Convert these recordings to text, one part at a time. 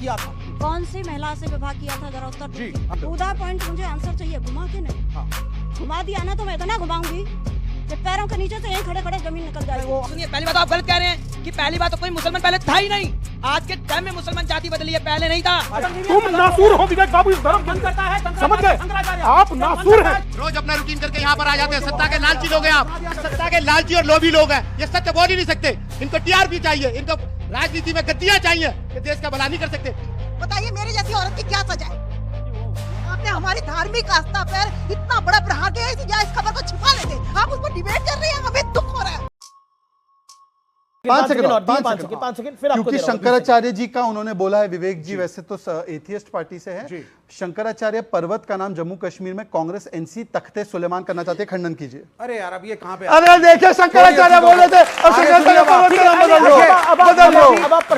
किया था। कौन सी महिला से विवाह किया था, जरा उत्तर जी, दीजिए। टू द पॉइंट मुझे आंसर चाहिए, घुमा के नहीं। हाँ। घुमा दिया ना तो मैं इतना घुमाऊंगी कि पैरों के नीचे से यहीं खड़े खड़े जमीन निकल जाएगी। सुनिए, पहली बात आप गलत कह रहे हैं कि पहली बात तो कोई मुसलमान पहले था ही नहीं। आज के टाइम में मुसलमान जाति बदली है, पहले नहीं था। तुम नासूर हो विवेक बाबू, इस धर्म मन करता है, समझ गए, आप नासूर हैं। रोज अपना रूटीन करके यहाँ पर आ जाते हैं। सत्ता के लालची लोग हैं आप, सत्ता के लालची और लोभी लोग हैं। ये सत्य बोल ही नहीं सकते। इनको टीआरपी चाहिए, इनको राजनीति में गद्दियां चाहिए, ये देश का भला नहीं कर सकते। बताइए मेरी जैसी औरत की क्या सजा है? आपने हमारी धार्मिक आस्था पर इतना बड़ा प्रहार किया, इस खबर को छुपा लेते। आप उस पर डिबेट कर रहे हैं, हमें दुख हो रहा है। 5 सेकंड फिर क्योंकि शंकराचार्य जी का उन्होंने बोला है, विवेक जी वैसे तो एथियस्ट पार्टी से है। शंकराचार्य पर्वत का नाम जम्मू कश्मीर में कांग्रेस एनसी तख्ते सुलेमान करना चाहते हैं, खंडन कीजिए। अरे यार अब ये कहां पे, अरे देखिए शंकराचार्य बोल रहे थे और शंकराचार्य पर्वत का नाम बदल दो।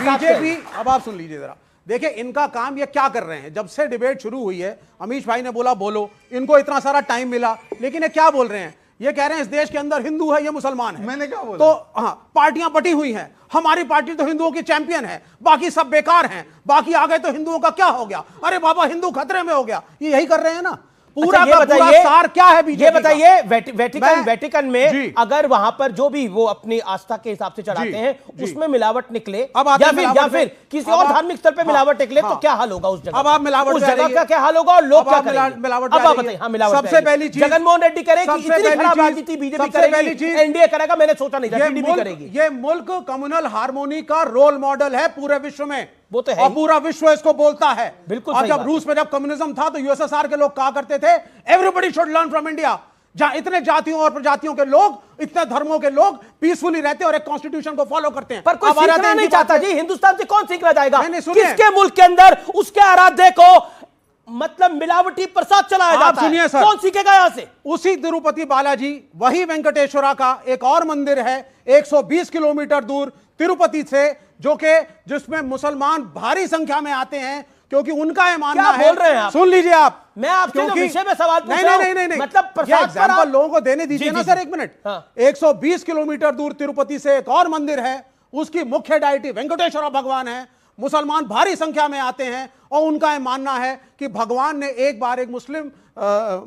बीजेपी, अब आप सुन लीजिए जरा। देखिए इनका काम ये क्या कर रहे हैं। जब से डिबेट शुरू हुई है, अमीश भाई ने बोला बोलो, इनको इतना सारा टाइम मिला, लेकिन ये क्या बोल रहे हैं? ये कह रहे हैं इस देश के अंदर हिंदू है, ये मुसलमान है। मैंने क्या बोला? तो हाँ, पार्टियां बटी हुई हैं। हमारी पार्टी तो हिंदुओं की चैंपियन है, बाकी सब बेकार हैं। बाकी आ गए तो हिंदुओं का क्या हो गया? अरे बाबा हिंदू खतरे में हो गया। ये यही कर रहे हैं ना। पूरा अच्छा, का पूरा सार क्या है बीजेपी? ये बताइए वेटिकन में अगर वहां पर जो भी वो अपनी आस्था के हिसाब से चढ़ाते हैं उसमें मिलावट निकले या फिर किसी और धार्मिक स्तर पे मिलावट निकले तो क्या हाल होगा उस जगह? अब आप मिलावट उस जगह का क्या हाल होगा और लोग क्या करेंगे? मिलावट अब आप बताइए। हाँ, मिलावट सबसे पहली चीज जगनमोहन रेड्डी करेगी, इतनी खराब राजनीति बीजेपी करेगी, एनडीए करेगा, मैंने सोचा नहीं था टीडीपी करेगी। ये मुल्क कम्युनल हार्मोनी का रोल मॉडल है पूरे विश्व में। वो तो है, और पूरा विश्व इसको बोलता है। बिल्कुल। और जब रूस में जब कम्युनिज्म था तो यूएसएसआर के लोग कहा करते थे everybody should learn from India. जहां इतने जातियों और प्रजातियों के लोग, इतने धर्मों के लोग पीसफुली रहते हैं और एक कॉन्स्टिट्यूशन को फॉलो करते हैं। पर कोई सीखना नहीं चाहता जी। हिंदुस्तान से कौन सीखना जाएगा? किसके मुल्क के अंदर उसके आराध्य को मतलब मिलावटी प्रसाद चलाया जाता है। सुनिए सर, कौन सीखेगा यहां से? उसी तिरुपति बालाजी, वही वेंकटेश्वरा का एक और मंदिर है 120 किलोमीटर दूर तिरुपति से, जिसमें मुसलमान भारी संख्या में आते हैं, क्योंकि उनका ये मानना है। बोल रहे हैं आप? सुन लीजिए आप, मैं आपसे जो विषय में सवाल पूछ रहा हूं, नहीं मतलब प्रसाद एग्जांपल लोगों को देने दीजिए ना सर, एक मिनट। हाँ। 120 किलोमीटर दूर तिरुपति से एक और मंदिर है, उसकी मुख्य डायटी वेंकटेश्वरा भगवान है। मुसलमान भारी संख्या में आते हैं और उनका यह मानना है कि भगवान ने एक बार एक मुस्लिम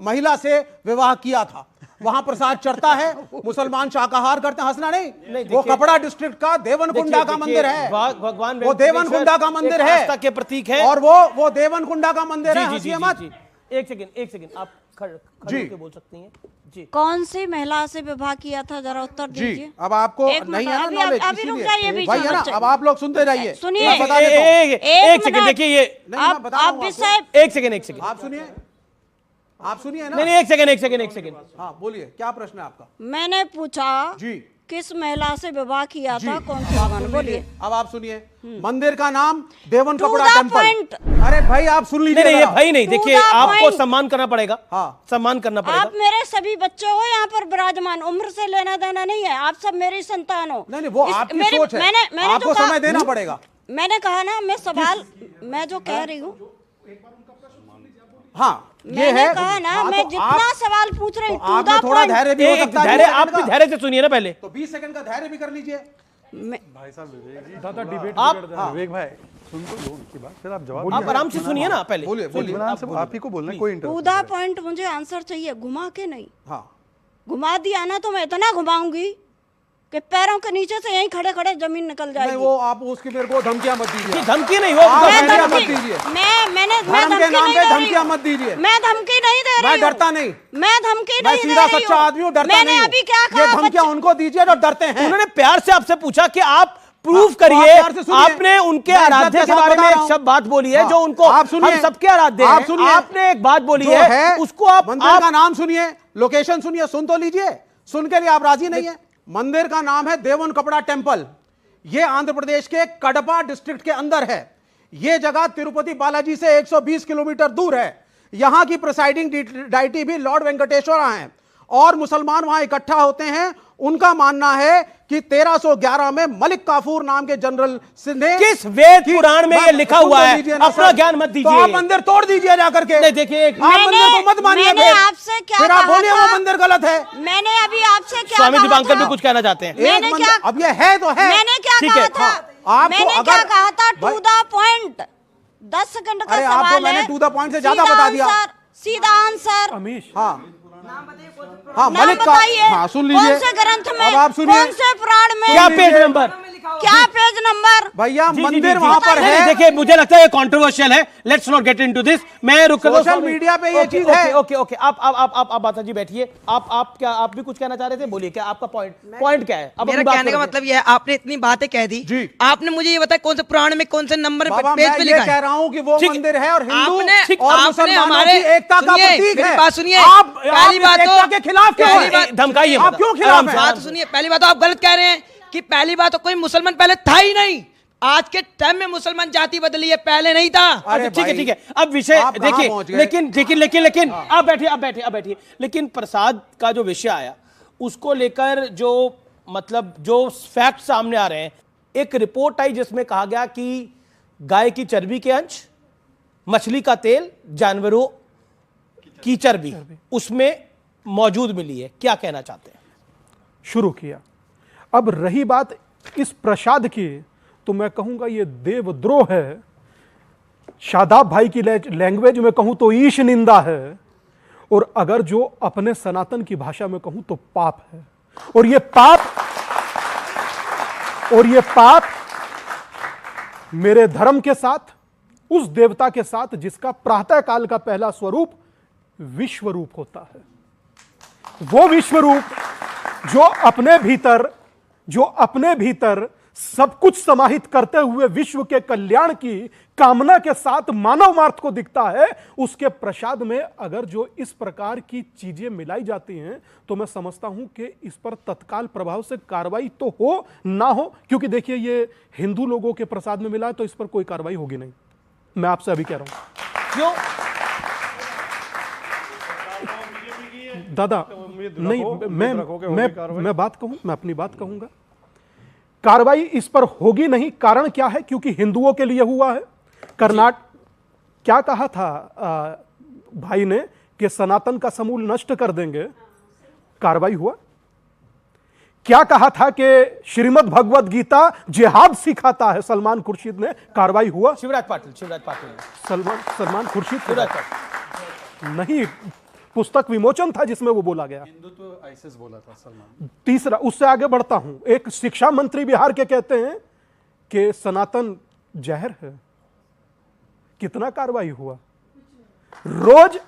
महिला से विवाह किया था। वहां प्रसाद चढ़ता है, मुसलमान शाकाहार करते हैं। हंसना नहीं, वो कपड़ा डिस्ट्रिक्ट का देवनकुंडा का मंदिर है। भगवान वो देवनकुंडा का मंदिर है, आस्था के प्रतीक है। और वो देवनकुंडा का मंदिर है। हंसिए मत। एक सेकंड आप खड़े बोल सकती हैं जी। कौन सी महिला से विवाह किया था, जरा उत्तर दीजिए। अब आपको नहीं है ना नॉलेज, अभी रुक जाइए बीच भाई है ना। अब आप लोग सुनते रहिए, सुनिए। एक सेकंड देखिए, ये आप विषय, एक सेकंड आप सुनिए ना। नहीं, एक सेकंड। हाँ बोलिए, क्या प्रश्न है आपका? मैंने पूछा जी, किस महिला से विवाह किया था, कौन सी भगवान? बोलिए। अब आप सुनिए। मंदिर का नाम देवन To कपड़ा the टेम्पल। point। अरे भाई आप सुन लीजिए। नहीं, ये भाई नहीं, देखिए To the आपको point। सम्मान करना पड़ेगा। हाँ, सम्मान करना पड़ेगा। आप मेरे सभी बच्चे हो यहाँ पर विराजमान, उम्र से लेना देना नहीं है, आप सब मेरी संतान हो। नहीं वो आपकी सोच है, मैंने आपको समय देना पड़ेगा। मैंने कहा ना, मैं सवाल मैं जो कह रही हूँ, हाँ ये मैंने है। कहा ना, हाँ, मैं तो जितना सवाल पूछ रही हूँ, तो आप में थोड़ा धैर्य भी हो सकता है। धैर्य, आप भी धैर्य से सुनिए ना पहले। तो 20 सेकंड का धैर्य भी कर लीजिए। भाई साहब डिबेट विवेक भाई सुन तो लो उनकी बात, फिर आप जवाब। आप आराम से सुनिए ना पहले। बोलिए। आप ही को बोलना है, कोई टू द पॉइंट मुझे आंसर चाहिए, घुमा के नहीं। हाँ, घुमा दिया ना तो मैं इतना घुमाऊंगी कि पैरों के नीचे से यहीं खड़े खड़े जमीन निकल जाएगी। नहीं वो आप उसकी मेरे को धमकियां मत दीजिए। धमकी नहीं हो, धमकियां मत दीजिए। मैं धर्म के नाम पे धमकियां मत दीजिए। मैं धमकी नहीं दे रही मैं हूँ। डरता नहीं, मैं धमकी मैं नहीं दे सीधा रही सच्चा आदमी हूँ, डरता मैंने नहीं। अभी क्या ये कहा? धमकियां उनको दीजिए जो डरते हैं। उन्होंने प्यार से आपसे पूछा कि आप प्रूफ करिए। आपने उनके आराध्य के बारे में एक शब्द बात बोली है जो उनको हम सबके आराध्य हैं। आप सुनिए, आपने एक बात बोली है उसको आप मंदिर का नाम सुनिए, लोकेशन सुनिए, सुन तो लीजिए। सुन के लिए आप राजी नहीं है? मंदिर का नाम है देवन कपड़ा टेम्पल। यह आंध्र प्रदेश के कडपा डिस्ट्रिक्ट के अंदर है। यह जगह तिरुपति बालाजी से 120 किलोमीटर दूर है। यहां की प्रिसाइडिंग डायटी भी लॉर्ड वेंकटेश्वरा हैं और मुसलमान वहां इकट्ठा होते हैं। उनका मानना है कि 1311 में मलिक काफूर नाम के जनरल ने, किस वेद पुराण में ये लिखा हुआ है? अपना ज्ञान मत दीजिए। तो आप मंदिर तोड़ दीजिए जाकर के। नहीं देखिए, आप मंदिर को मत मानिए। मैंने आपसे क्या फिर आप कहा बोलिए था? वो मंदिर गलत है। मैंने अभी आपसे क्या स्वामी कहा दीपांकर था? भी कुछ कहना चाहते हैं। मैंने क्या, अब ये है तो है। मैंने क्या ठीक कहा है, था? हाँ, मैंने क्या कहा था? To the point. 10 सेकंड का अरे आपको सवाल मैंने है, टू द पॉइंट से ज्यादा सीधा बता दिया। आंसर, सीधा आंसर। अमीश, हाँ नाम मलिक का, बताइए। हाँ सुन लीजिए। कौन से ग्रंथ में, अब आप सुनिए। कौन से पुराण में, क्या पेज नंबर, क्या पेज नंबर? भैया जी, मंदिर जी, वहां जी। पर नहीं, है। देखिए मुझे लगता है ये कंट्रोवर्शियल है, let's not get into this. मैं रुक सोशल मीडिया पे ये चीज है। ओके ओके, आप माता जी बैठिए। आप भी कुछ कहना चाह रहे थे, बोलिए क्या आपका पॉइंट क्या है? अब मेरा कहने का मतलब ये है, आपने इतनी बातें कह दी जी। आपने मुझे ये बताया कौन से पुराण में कौन से नंबर बाबा पेज मैं पे ये लिखा कह है? रहा हूँ कि वो ठीक। मंदिर है और हिंदू आपने और मुसलमानों हमारे की एकता का सुनिए, प्रतीक मेरी है। बात सुनिए। आप पहली बात तो एकता के खिलाफ क्यों पहली हैं? बात- धमकाइए आप क्यों खिलाफ हैं? बात सुनिए, पहली बात तो आप गलत कह रहे हैं कि पहली बात तो कोई मुसलमान पहले था ही नहीं। आज के टाइम में मुसलमान जाति बदली है, पहले नहीं था। अरे ठीक है भाई, ठीक है, अब विषय आप कहाँ देखिए, पहुंच गए? लेकिन आप बैठिए। लेकिन प्रसाद का जो विषय आया उसको लेकर जो मतलब जो फैक्ट सामने आ रहे हैं, एक रिपोर्ट आई जिसमें कहा गया कि गाय की चर्बी के अंश, मछली का तेल, जानवरों की चर्बी उसमें मौजूद मिली है। क्या कहना चाहते हैं? शुरू किया। अब रही बात इस प्रसाद की, तो मैं कहूंगा ये देवद्रोह है। शादाब भाई की लैंग्वेज में कहूं तो ईश निंदा है, और अगर जो अपने सनातन की भाषा में कहूं तो पाप है। और ये पाप मेरे धर्म के साथ, उस देवता के साथ जिसका प्रातः काल का पहला स्वरूप विश्वरूप होता है। वो विश्वरूप जो अपने भीतर सब कुछ समाहित करते हुए विश्व के कल्याण की कामना के साथ मानव मार्ग को दिखता है, उसके प्रसाद में अगर जो इस प्रकार की चीजें मिलाई जाती हैं, तो मैं समझता हूं कि इस पर तत्काल प्रभाव से कार्रवाई तो हो ना हो, क्योंकि देखिए ये हिंदू लोगों के प्रसाद में मिला है तो इस पर कोई कार्रवाई होगी नहीं। मैं आपसे अभी कह रहा हूं। क्यों दादा नहीं, मैं बात कहूं, मैं अपनी बात कहूंगा। कार्रवाई इस पर होगी नहीं। कारण क्या है? क्योंकि हिंदुओं के लिए हुआ है। क्या कहा था भाई ने कि सनातन का समूल नष्ट कर देंगे, कार्रवाई हुआ। क्या कहा था कि श्रीमद् भगवद गीता जिहाद सिखाता है सलमान खुर्शीद ने, कार्रवाई हुआ। शिवराज पाटिल सलमान खुर्शीद शिवराज पाटिल नहीं, पुस्तक विमोचन था जिसमें वो बोला गया। हिंदुत्व आईसिस बोला था सलमान। तीसरा, उससे आगे बढ़ता हूं, एक शिक्षा मंत्री बिहार के कहते हैं कि सनातन जहर है। कितना कार्रवाई हुआ? रोज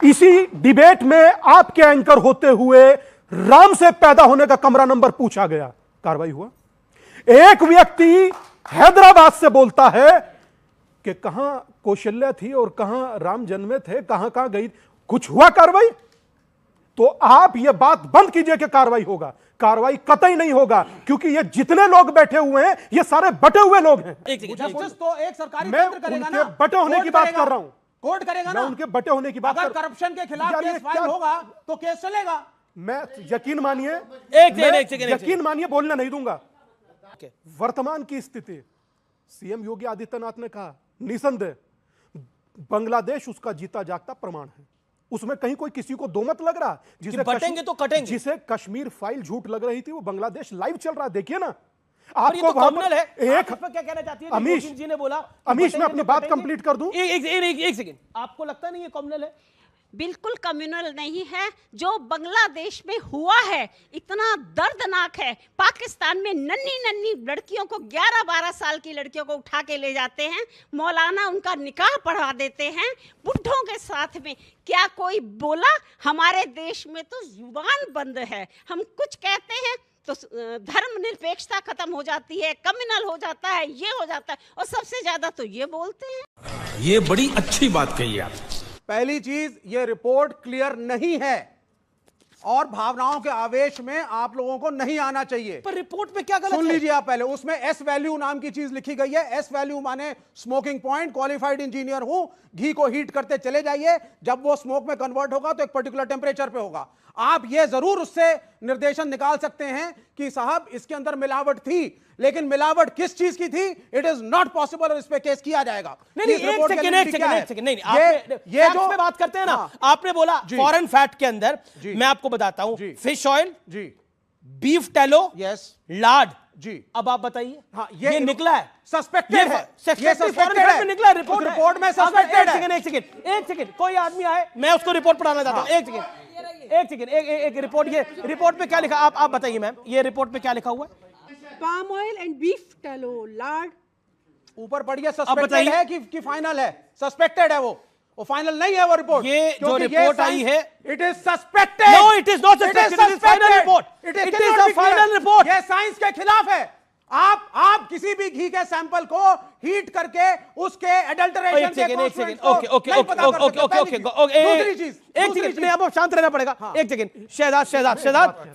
इसी डिबेट में आपके एंकर होते हुए राम से पैदा होने का कमरा नंबर पूछा गया, कार्रवाई हुआ। एक व्यक्ति हैदराबाद से बोलता है कि कहां कौशल्या थी और कहां राम जन्मे थे, कहां गई, कुछ हुआ कार्रवाई? तो आप ये बात बंद कीजिए कि कार्रवाई होगा। कार्रवाई कतई नहीं होगा, क्योंकि ये जितने लोग बैठे हुए हैं ये सारे बटे हुए लोग हैं। जस्टिस तो एक सरकारी मैं तंत्र करेगा उनके ना, बटे होने कोर्ट की बात करेगा। कर रहा हूं। कोर्ट करेगा मैं ना, उनके बटे होने की बात अगर कर। करप्शन के खिलाफ यार, ये केस फाइल क्या- होगा तो केस चलेगा। मैं यकीन मानिए, एक सेकंड यकीन मानिए, बोलने नहीं दूंगा। वर्तमान की स्थिति, सीएम योगी आदित्यनाथ ने कहा निसंदेह बांग्लादेश उसका जीता जागता प्रमाण है। उसमें कहीं कोई किसी को दो मत लग रहा। जिसे बटेंगे तो कटेंगे। जिसे कश्मीर फाइल झूठ लग रही थी, वो बांग्लादेश लाइव चल रहा है, देखिए ना। और ये तो वहां पर कम्युनल है। एक आप इस पर क्या कहना चाहती है? अमीश जी ने बोला, अमीश, मैं बटेंगे अपनी तो बात कटेंगे। कंप्लीट कर दूं। एक सेकंड, आपको लगता नहीं ये कम्युनल है? बिल्कुल कम्युनल नहीं है। जो बांग्लादेश में हुआ है इतना दर्दनाक है। पाकिस्तान में नन्ही नन्ही लड़कियों को, 11-12 साल की लड़कियों को उठा के ले जाते हैं, मौलाना उनका निकाह पढ़ा देते हैं बुढ़ों के साथ में। क्या कोई बोला? हमारे देश में तो जुबान बंद है। हम कुछ कहते हैं तो धर्मनिरपेक्षता खत्म हो जाती है, कम्युनल हो जाता है, ये हो जाता है, और सबसे ज्यादा तो ये बोलते हैं। ये बड़ी अच्छी बात कही आप। पहली चीज, ये रिपोर्ट क्लियर नहीं है और भावनाओं के आवेश में आप लोगों को नहीं आना चाहिए। पर रिपोर्ट में क्या गलत सुन है? लीजिए आप पहले, उसमें एस वैल्यू नाम की चीज लिखी गई है। एस वैल्यू माने स्मोकिंग पॉइंट, क्वालिफाइड इंजीनियर हूं, घी को हीट करते चले जाइए, जब वो स्मोक में कन्वर्ट होगा तो एक पर्टिकुलर टेम्परेचर पे होगा। आप ये जरूर उससे निर्देशन निकाल सकते हैं कि साहब इसके अंदर मिलावट थी, लेकिन मिलावट किस चीज की थी, इट इज नॉट पॉसिबल, और इस पे केस किया जाएगा। नहीं, एक सेकंड, नहीं, ये जो पे बात करते हैं ना, आपने बोला फॉरेन फैट के अंदर, मैं आपको बताता हूं, फिश ऑयल, जी, बीफ टेलो, यस, लाड, जी। अब आप बताइए। हाँ, ये निकला है, सस्पेक्टेड है, ये सस्पेक्टेड में निकला रिपोर्ट रिपोर्ट में सस्पेक्टेड है। एक सेकंड कोई आदमी आए, मैं उसको रिपोर्ट पढ़ाना चाहता हूँ। एक सेकंड एक रिपोर्ट, ये रिपोर्ट में क्या लिखा, आप बताइए मैम, ये रिपोर्ट में क्या लिखा हुआ है? Palm oil and beef tallow Lord. ऊपर पढ़िए सस्पेक्टेड है कि फाइनल है। सस्पेक्टेड है, वो फाइनल नहीं है वो रिपोर्ट। ये जो रिपोर्ट आई है, it is suspected. No it is not suspected, it is final report, it is a final report. ये साइंस के खिलाफ है। आप किसी भी घी के सैंपल को हीट करके उसके एडल्टरेशन एक सेकंड दूसरी चीज, एक सेकंड अब शांत रहना पड़ेगा। एक सेकंड शहजाद,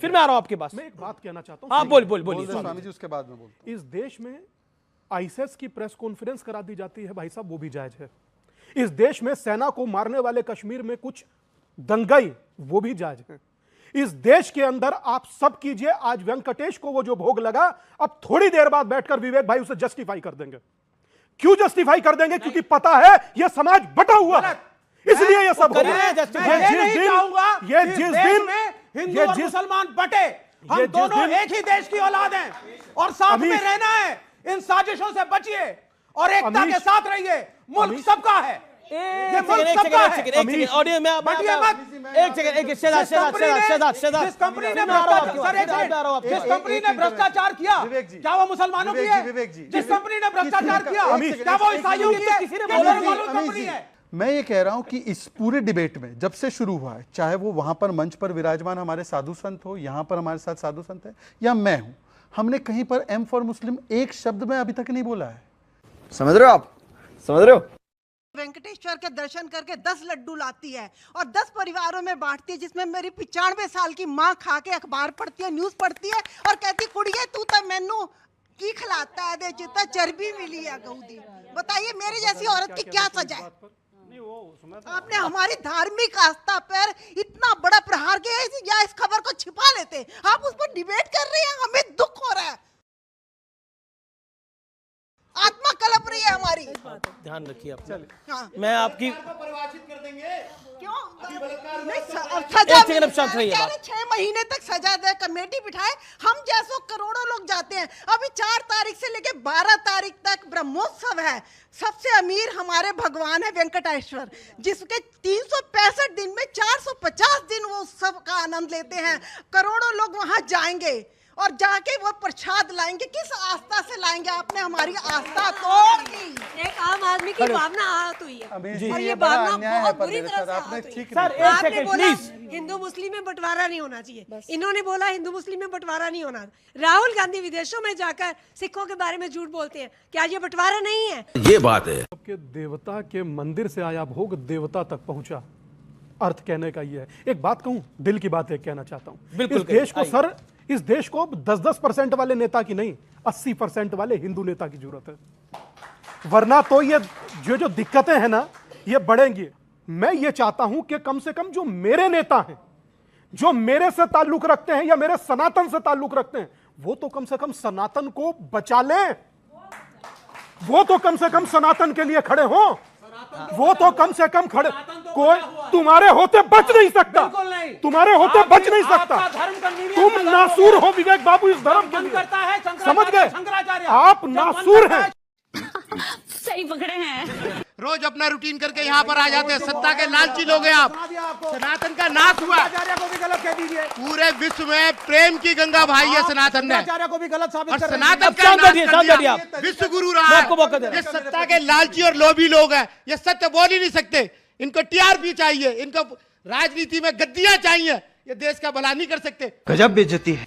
फिर मैं आ रहा हूं आपके पास। मैं एक बात कहना चाहता हूं। हाँ बोलिए स्वामी जी, उसके बाद में बोल। इस देश में आईएसएस की प्रेस कॉन्फ्रेंस करा दी जाती है भाई साहब, वो भी जायज है। इस देश में सेना को मारने वाले कश्मीर में कुछ दंगाई, वो भी जायज है। इस देश के अंदर आप सब कीजिए, आज वेंकटेश को वो जो भोग लगा, अब थोड़ी देर बाद बैठकर विवेक भाई उसे जस्टिफाई कर देंगे। क्यों जस्टिफाई कर देंगे? क्योंकि पता है यह समाज बटा हुआ है, इसलिए यह सब हो रहा है। ये जिस दिन हिंदू और मुसलमान बटे, हम दोनों एक ही देश की औलाद हैं और साथ में रहना है। इन साजिशों से बचिए और एकता के साथ रहिए। मुल्क सबका है, ये मुल्क सबका है। ऑडियो में बटिए मत। जिस कंपनी ने भ्रष्टाचार किया, क्या वो मुसलमानों की है? जिस कंपनी ने भ्रष्टाचार किया, क्या वो ईसाइयों की है? मैं ये कह रहा हूं कि इस पूरे डिबेट में जब से शुरू हुआ है, चाहे वो वहां पर मंच पर विराजमान हमारे साधु संत हो, यहां पर हमारे साथ साधु संत है, या मैं हूं, हमने कहीं पर एम फॉर मुस्लिम एक शब्द में अभी तक नहीं बोला है। समझ रहे हो आप? समझ रहे हो? वेंकटेश्वर के दर्शन करके 10 लड्डू लाती है और 10 परिवारों में बांटती है, जिसमें मेरी 95 साल की माँ खा के अखबार पढ़ती है, न्यूज पढ़ती है और कहती कुड़िए तू तो मैनू की खिलाता है, दे चिता चर्बी मिली है गऊदी। बताइए मेरी जैसी औरत की क्या सजा है? आपने हमारी धार्मिक आस्था पर इतना बड़ा प्रहार किया, या इस खबर को छिपा लेते, आप उस पर डिबेट कर रहे हैं, हमें दुख हो रहा है, आत्मा कलप रही है हमारी। ध्यान रखिए आप। हाँ। मैं आपकी परिभाषित कर देंगे। क्यों? एक सेकंड अब शांत रहिए। 6 महीने तक सजा दे, कमेटी बिठाए, हम जैसो करोड़ों लोग जाते हैं। अभी 4 तारीख से लेके 12 तारीख तक ब्रह्मोत्सव है। सबसे अमीर हमारे भगवान है वेंकटेश्वर, जिसके 365 दिन में 450 दिन वो उत्सव का आनंद लेते हैं। करोड़ों लोग वहां जाएंगे और जाके वो प्रसाद लाएंगे। किस आस्था से लाएंगे? आपने हमारी आस्था तोड़ दी। एक आम आदमी की भावना आहत हुई है और ये बड़ा भावना अन्याय है बहुत पर बुरी तरह से सर, आहत आपने हुई। ठीक सर, एक आपने सेकंड बोला प्लीज। हिंदू मुस्लिम में बंटवारा नहीं होना चाहिए, इन्होंने बोला हिंदू मुस्लिम में बंटवारा नहीं होना। राहुल गांधी विदेशों में जाकर सिखों के बारे में झूठ बोलते हैं, क्या ये बंटवारा नहीं है? ये बात है। आपके देवता के मंदिर से आया भोग देवता तक पहुंचा, अर्थ कहने का ये है। एक बात कहूं, दिल की बात एक कहना चाहता हूं। बिल्कुल इस देश को सर, इस देश को 10-10% वाले नेता की नहीं, 80% वाले हिंदू नेता की जरूरत है, वरना तो ये जो दिक्कतें हैं ना, ये बढ़ेंगी। मैं ये चाहता हूं कि कम से कम जो मेरे नेता हैं, जो मेरे से ताल्लुक रखते हैं या मेरे सनातन से ताल्लुक रखते हैं, वो तो कम से कम सनातन को बचा लें, वो तो कम से कम सनातन के लिए खड़े हों, वो तो कम से कम खड़े। कोई तुम्हारे होते बच नहीं सकता, तुम्हारे होते बच नहीं सकता। तुम नासूर हो विवेक बाबू इस धर्म के लिए, समझ गए? आप नासूर हैं। सही पकड़े हैं। रोज अपना रूटीन करके यहाँ पर आ जाते हैं। सत्ता के लालची लोग हैं आप। सनातन का नाश हुआ। को भी गलत कह दीजिए। पूरे विश्व में प्रेम की गंगा भाई है सनातन ने, आचार्य को भी गलत साबित और कर रहे हैं। सनातन का शांत नाश बैठिए, कर शांत दिया। बैठिए आप। विश्व गुरु मैं रहा आपको मौका दे रहा ये सत्ता के लालची और लोभी लोग हैं। ये सत्य बोल ही नहीं सकते। इनको टीआरपी चाहिए, इनको राजनीति में गद्दियां चाहिए। ये देश का भला नहीं कर सकते। गजब बेइज्जती है।